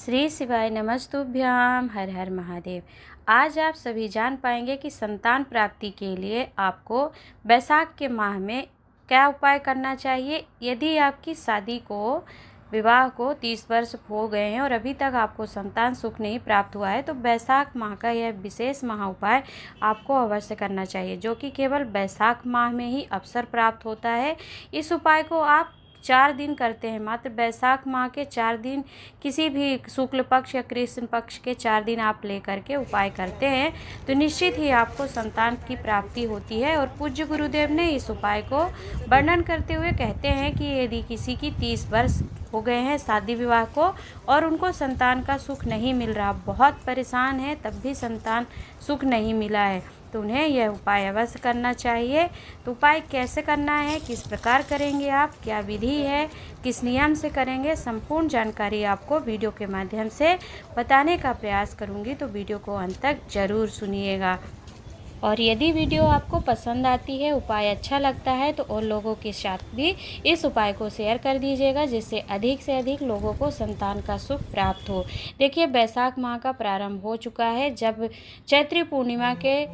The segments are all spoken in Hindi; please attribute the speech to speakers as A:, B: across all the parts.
A: श्री शिवाय नमस्तुभ्याम। हर हर महादेव। आज आप सभी जान पाएंगे कि संतान प्राप्ति के लिए आपको बैसाख के माह में क्या उपाय करना चाहिए। यदि आपकी शादी को विवाह को 30 वर्ष हो गए हैं और अभी तक आपको संतान सुख नहीं प्राप्त हुआ है तो बैसाख माह का यह विशेष महा उपाय आपको अवश्य करना चाहिए, जो कि केवल बैसाख माह में ही अवसर प्राप्त होता है। इस उपाय को आप 4 दिन करते हैं। मात्र बैसाख माह के 4 दिन, किसी भी शुक्ल पक्ष या कृष्ण पक्ष के 4 दिन आप लेकर के उपाय करते हैं तो निश्चित ही आपको संतान की प्राप्ति होती है। और पूज्य गुरुदेव ने इस उपाय को वर्णन करते हुए कहते हैं कि यदि किसी की 30 वर्ष हो गए हैं शादी विवाह को और उनको संतान का सुख नहीं मिल रहा, बहुत परेशान है, तब भी संतान सुख नहीं मिला है, तो उन्हें यह उपाय अवश्य करना चाहिए। तो उपाय कैसे करना है, किस प्रकार करेंगे आप, क्या विधि है, किस नियम से करेंगे, संपूर्ण जानकारी आपको वीडियो के माध्यम से बताने का प्रयास करूंगी, तो वीडियो को अंत तक जरूर सुनिएगा। और यदि वीडियो आपको पसंद आती है, उपाय अच्छा लगता है, तो और लोगों के साथ भी इस उपाय को शेयर कर दीजिएगा, जिससे अधिक से अधिक लोगों को संतान का सुख प्राप्त हो। देखिए, बैसाख माह का प्रारंभ हो चुका है। जब चैत्री पूर्णिमा के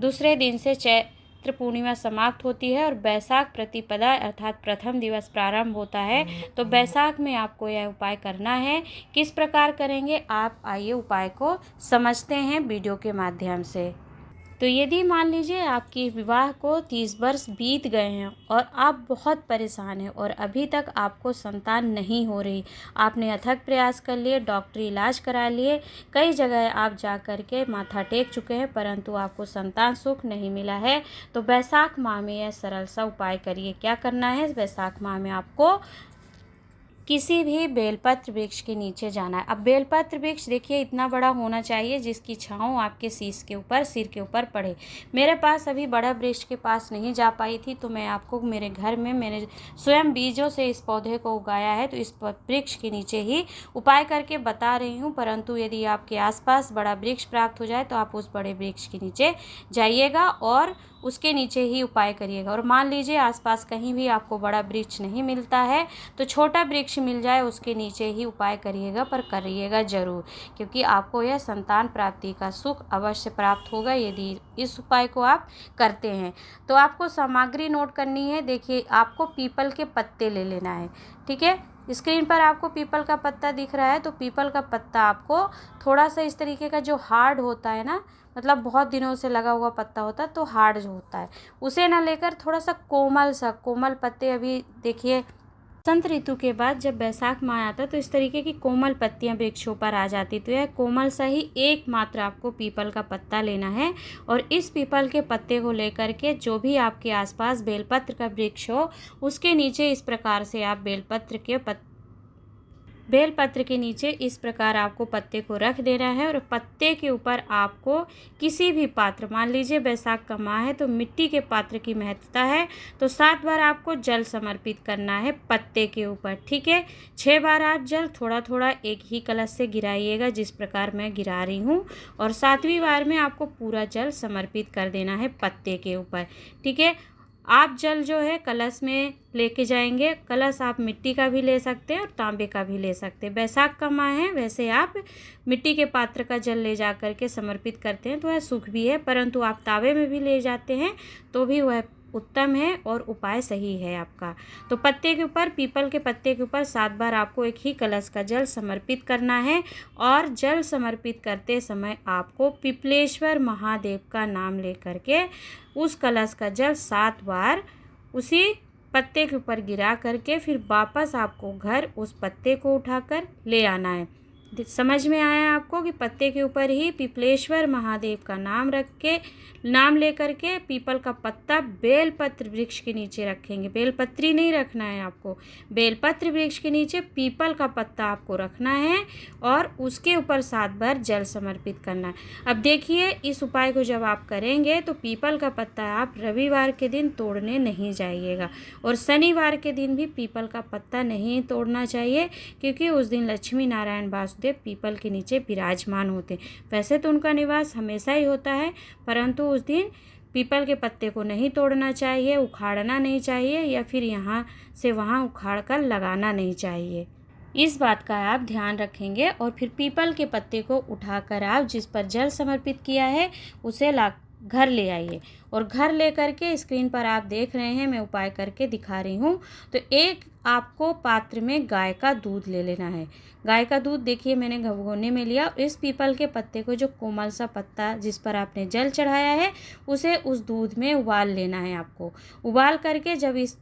A: दूसरे दिन से चैत्र पूर्णिमा समाप्त होती है और बैसाख प्रतिपदा अर्थात प्रथम दिवस प्रारंभ होता है, तो बैसाख में आपको यह उपाय करना है। किस प्रकार करेंगे, आप आइए उपाय को समझते हैं वीडियो के माध्यम से। तो यदि मान लीजिए आपके विवाह को 30 वर्ष बीत गए हैं और आप बहुत परेशान हैं और अभी तक आपको संतान नहीं हो रही, आपने अथक प्रयास कर लिए, डॉक्टरी इलाज करा लिए, कई जगह आप जा कर के माथा टेक चुके हैं, परंतु आपको संतान सुख नहीं मिला है, तो बैसाख माह में यह सरल सा उपाय करिए। क्या करना है, बैसाख माह में आपको किसी भी बेलपत्र वृक्ष के नीचे जाना है। अब बेलपत्र वृक्ष देखिए इतना बड़ा होना चाहिए जिसकी छांव आपके सिर के ऊपर पड़े। मेरे पास अभी बड़ा वृक्ष के पास नहीं जा पाई थी, तो मैं आपको मेरे घर में मैंने स्वयं बीजों से इस पौधे को उगाया है, तो इस वृक्ष के नीचे ही उपाय करके बता रही हूँ। परंतु यदि आपके आसपास बड़ा वृक्ष प्राप्त हो जाए तो आप उस बड़े वृक्ष के नीचे जाइएगा और उसके नीचे ही उपाय करिएगा। और मान लीजिए आसपास कहीं भी आपको बड़ा वृक्ष नहीं मिलता है तो छोटा वृक्ष मिल जाए उसके नीचे ही उपाय करिएगा, पर करिएगा जरूर, क्योंकि आपको यह संतान प्राप्ति का सुख अवश्य प्राप्त होगा यदि इस उपाय को आप करते हैं। तो आपको सामग्री नोट करनी है। देखिए, आपको पीपल के पत्ते ले लेना है, ठीक है। स्क्रीन पर आपको पीपल का पत्ता दिख रहा है, तो पीपल का पत्ता आपको थोड़ा सा इस तरीके का जो हार्ड होता है ना, मतलब बहुत दिनों से लगा हुआ पत्ता होता है तो हार्ड जो होता है उसे ना लेकर थोड़ा सा कोमल पत्ते, अभी देखिए बसंत ऋतु के बाद जब बैसाख माह आता है तो इस तरीके की कोमल पत्तियां वृक्षों पर आ जाती, तो यह कोमल सा ही एकमात्र आपको पीपल का पत्ता लेना है। और इस पीपल के पत्ते को लेकर के जो भी आपके आसपास बेलपत्र का वृक्ष हो उसके नीचे इस प्रकार से आप बेलपत्र के नीचे इस प्रकार आपको पत्ते को रख देना है। और पत्ते के ऊपर आपको किसी भी पात्र, मान लीजिए बैसाख का माह है तो मिट्टी के पात्र की महत्वता है, तो 7 बार आपको जल समर्पित करना है पत्ते के ऊपर, ठीक है। 6 बार आप जल थोड़ा थोड़ा एक ही कलश से गिराइएगा जिस प्रकार मैं गिरा रही हूँ, और 7वीं बार में आपको पूरा जल समर्पित कर देना है पत्ते के ऊपर, ठीक है। आप जल जो है कलश में लेके जाएंगे। कलश आप मिट्टी का भी ले सकते हैं और तांबे का भी ले सकते हैं। बैसाख का माह है, वैसे आप मिट्टी के पात्र का जल ले जा करके समर्पित करते हैं तो वह सुख भी है, परंतु आप तांबे में भी ले जाते हैं तो भी वह उत्तम है और उपाय सही है आपका। तो पत्ते के ऊपर, पीपल के पत्ते के ऊपर 7 बार आपको एक ही कलश का जल समर्पित करना है। और जल समर्पित करते समय आपको पिपलेश्वर महादेव का नाम लेकर के उस कलश का जल 7 बार उसी पत्ते के ऊपर गिरा करके फिर वापस आपको घर उस पत्ते को उठाकर ले आना है। समझ में आया आपको कि पत्ते के ऊपर ही पिपलेश्वर महादेव का नाम लेकर के पीपल का पत्ता बेलपत्र वृक्ष के नीचे रखेंगे। बेलपत्री नहीं रखना है आपको, बेलपत्र वृक्ष के नीचे पीपल का पत्ता आपको रखना है और उसके ऊपर 7 बार जल समर्पित करना है। अब देखिए, इस उपाय को जब आप करेंगे तो पीपल का पत्ता आप रविवार के दिन तोड़ने नहीं जाइएगा और शनिवार के दिन भी पीपल का पत्ता नहीं तोड़ना चाहिए, क्योंकि उस दिन लक्ष्मी नारायण वासुदेव पीपल के नीचे विराजमान होते। वैसे तो उनका निवास हमेशा ही होता है, परंतु उस दिन पीपल के पत्ते को नहीं तोड़ना चाहिए, उखाड़ना नहीं चाहिए, या फिर यहाँ से वहाँ उखाड़ कर लगाना नहीं चाहिए। इस बात का आप ध्यान रखेंगे और फिर पीपल के पत्ते को उठाकर आप जिस पर जल समर्पित किया है उसे ला घर ले आइए। और घर ले करके स्क्रीन पर आप देख रहे हैं, मैं उपाय करके दिखा रही हूँ। तो एक आपको पात्र में गाय का दूध ले लेना है। गाय का दूध देखिए मैंने भगोने में लिया। इस पीपल के पत्ते को, जो कोमल सा पत्ता जिस पर आपने जल चढ़ाया है, उसे उस दूध में उबाल लेना है आपको। उबाल करके जब इस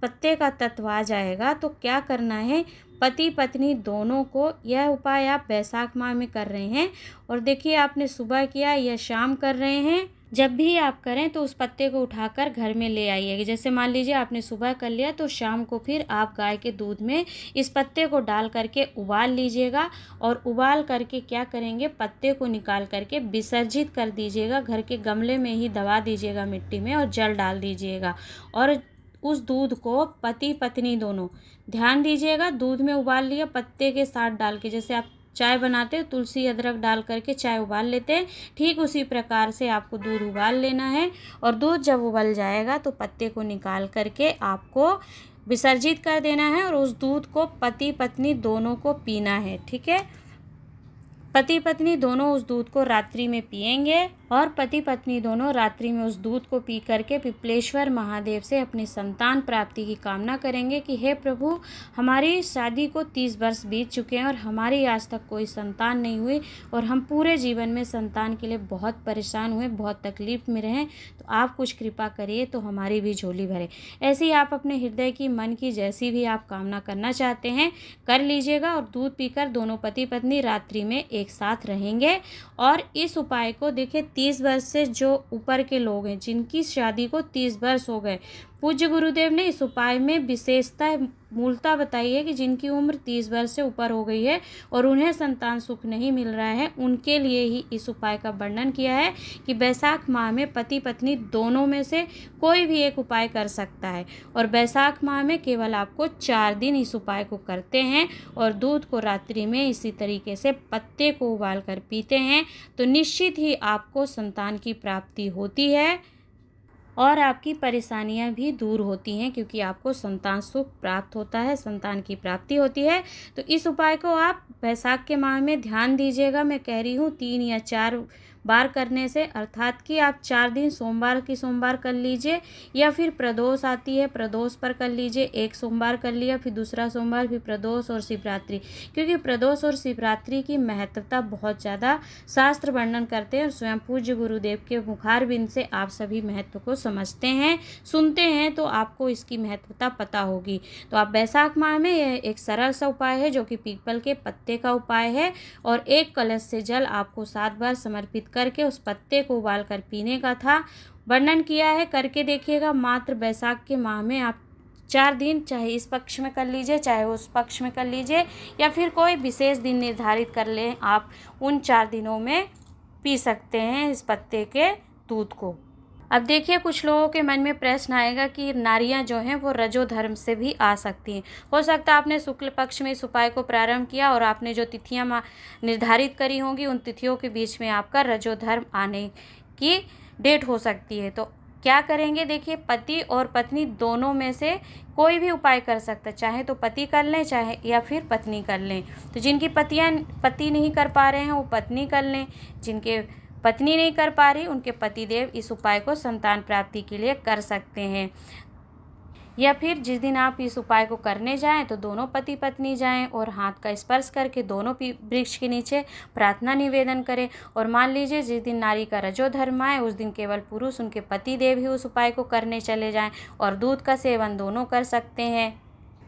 A: पत्ते का तत्व आ जाएगा तो क्या करना है, पति पत्नी दोनों को, यह उपाय आप बैसाख माह में कर रहे हैं और देखिए आपने सुबह किया या शाम कर रहे हैं, जब भी आप करें तो उस पत्ते को उठाकर घर में ले आइएगा। जैसे मान लीजिए आपने सुबह कर लिया तो शाम को फिर आप गाय के दूध में इस पत्ते को डाल करके उबाल लीजिएगा। और उबाल करके क्या करेंगे, पत्ते को निकाल करके विसर्जित कर दीजिएगा, घर के गमले में ही दबा दीजिएगा मिट्टी में और जल डाल दीजिएगा। और उस दूध को पति पत्नी दोनों, ध्यान दीजिएगा, दूध में उबाल लिया पत्ते के साथ डाल के, जैसे आप चाय बनाते हो तुलसी अदरक डाल करके चाय उबाल लेते हैं, ठीक उसी प्रकार से आपको दूध उबाल लेना है। और दूध जब उबल जाएगा तो पत्ते को निकाल करके आपको विसर्जित कर देना है और उस दूध को पति पत्नी दोनों को पीना है। ठीक है, पति पत्नी दोनों उस दूध को रात्रि में पिएंगे और पति पत्नी दोनों रात्रि में उस दूध को पी करके पिपलेश्वर महादेव से अपनी संतान प्राप्ति की कामना करेंगे कि हे प्रभु, हमारी शादी को 30 वर्ष बीत चुके हैं और हमारी आज तक कोई संतान नहीं हुई और हम पूरे जीवन में संतान के लिए बहुत परेशान हुए, बहुत तकलीफ में रहें, तो आप कुछ कृपा करिए तो हमारी भी झोली भरे। ऐसे ही आप अपने हृदय की, मन की जैसी भी आप कामना करना चाहते हैं कर लीजिएगा। और दूध पीकर दोनों पति पत्नी रात्रि में एक साथ रहेंगे। और इस उपाय को देखिए 30 वर्ष से जो ऊपर के लोग हैं जिनकी शादी को 30 वर्ष हो गए, पूज्य गुरुदेव ने इस उपाय में विशेषता मूलता बताई है कि जिनकी उम्र 30 वर्ष से ऊपर हो गई है और उन्हें संतान सुख नहीं मिल रहा है, उनके लिए ही इस उपाय का वर्णन किया है कि बैसाख माह में पति पत्नी दोनों में से कोई भी एक उपाय कर सकता है। और बैसाख माह में केवल आपको 4 दिन इस उपाय को करते हैं और दूध को रात्रि में इसी तरीके से पत्ते को उबाल कर पीते हैं तो निश्चित ही आपको संतान की प्राप्ति होती है और आपकी परेशानियां भी दूर होती हैं, क्योंकि आपको संतान सुख प्राप्त होता है, संतान की प्राप्ति होती है। तो इस उपाय को आप बैसाख के माह में ध्यान दीजिएगा। मैं कह रही हूँ 3 या 4 बार करने से, अर्थात कि आप 4 दिन सोमवार की सोमवार कर लीजिए या फिर प्रदोष आती है प्रदोष पर कर लीजिए, एक सोमवार कर लिया फिर दूसरा सोमवार, फिर प्रदोष और शिवरात्रि, क्योंकि प्रदोष और शिवरात्रि की महत्वता बहुत ज़्यादा शास्त्र वर्णन करते हैं और स्वयं पूज्य गुरुदेव के मुखारबिंद से आप सभी महत्व को समझते हैं, सुनते हैं, तो आपको इसकी महत्वता पता होगी। तो आप बैसाख माह में यह एक सरल सा उपाय है जो कि पीपल के पत्ते का उपाय है और एक कलश से जल आपको 7 बार समर्पित करके उस पत्ते को उबाल कर पीने का था, वर्णन किया है। करके देखिएगा, मात्र बैसाख के माह में आप 4 दिन, चाहे इस पक्ष में कर लीजिए चाहे उस पक्ष में कर लीजिए या फिर कोई विशेष दिन निर्धारित कर लें, आप उन 4 दिनों में पी सकते हैं इस पत्ते के दूध को। अब देखिए, कुछ लोगों के मन में प्रश्न आएगा कि नारियां जो हैं वो रजो धर्म से भी आ सकती हैं। हो सकता है आपने शुक्ल पक्ष में इस उपाय को प्रारंभ किया और आपने जो तिथियां निर्धारित करी होंगी उन तिथियों के बीच में आपका रजो धर्म आने की डेट हो सकती है। तो क्या करेंगे, देखिए, पति और पत्नी दोनों में से कोई भी उपाय कर सकता है, चाहे तो पति कर लें चाहे या फिर पत्नी कर लें। तो जिनकी पति नहीं कर पा रहे हैं वो पत्नी कर लें, जिनके पत्नी नहीं कर पा रही उनके पतिदेव इस उपाय को संतान प्राप्ति के लिए कर सकते हैं। या फिर जिस दिन आप इस उपाय को करने जाएं तो दोनों पति पत्नी जाएं और हाथ का स्पर्श करके दोनों वृक्ष के नीचे प्रार्थना निवेदन करें। और मान लीजिए जिस दिन नारी का रजो धर्म आए उस दिन केवल पुरुष, उनके पतिदेव ही उस उपाय को करने चले जाएं और दूध का सेवन दोनों कर सकते हैं।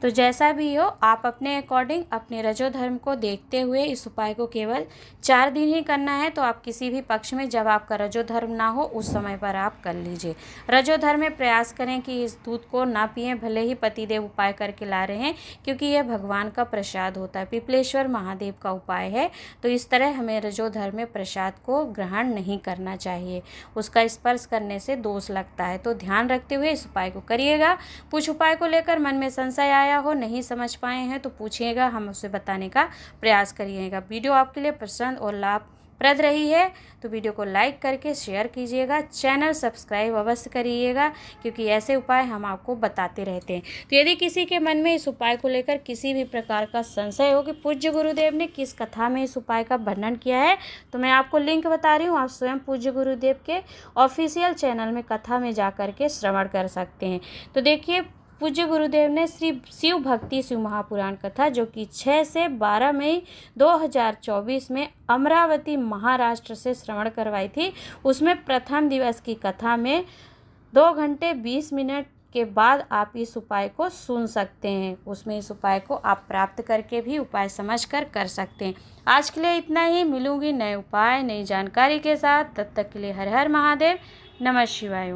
A: तो जैसा भी हो, आप अपने अकॉर्डिंग अपने रजो धर्म को देखते हुए इस उपाय को केवल 4 दिन ही करना है। तो आप किसी भी पक्ष में जब आपका रजो धर्म ना हो उस समय पर आप कर लीजिए। रजो धर्म में प्रयास करें कि इस दूध को ना पिएं, भले ही पतिदेव उपाय करके ला रहे हैं, क्योंकि यह भगवान का प्रसाद होता है, पिपलेश्वर महादेव का उपाय है। तो इस तरह हमें रजो धर्म में प्रसाद को ग्रहण नहीं करना चाहिए, उसका स्पर्श करने से दोष लगता है। तो ध्यान रखते हुए इस उपाय को करिएगा। कुछ उपाय को लेकर मन में संशय आया हो, नहीं समझ पाए हैं तो पूछिएगा, हम उसे बताने का प्रयास करिएगा। वीडियो आपके लिए पसंद और लाभ प्रद रही है तो वीडियो को लाइक करके शेयर कीजिएगा, चैनल सब्सक्राइब अवश्य करिएगा, क्योंकि ऐसे उपाय हम आपको बताते रहते हैं। तो यदि किसी के मन में इस उपाय को लेकर किसी भी प्रकार का संशय हो कि पूज्य गुरुदेव ने किस कथा में इस उपाय का वर्णन किया है, तो मैं आपको लिंक बता रही हूँ, आप स्वयं पूज्य गुरुदेव के ऑफिशियल चैनल में कथा में जा कर के श्रवण कर सकते हैं। तो देखिए, पूज्य गुरुदेव ने श्री शिव भक्ति शिव महापुराण कथा, जो कि 6 से 12 मई 2024 में अमरावती महाराष्ट्र से श्रवण करवाई थी। उसमें प्रथम दिवस की कथा में 2 घंटे 20 मिनट के बाद आप इस उपाय को सुन सकते हैं। उसमें इस उपाय को आप प्राप्त करके भी उपाय समझकर कर सकते हैं। आज के लिए इतना ही। मिलूंगी नए उपाय नई जानकारी के साथ। तब तक के लिए हर हर महादेव, नमः शिवाय।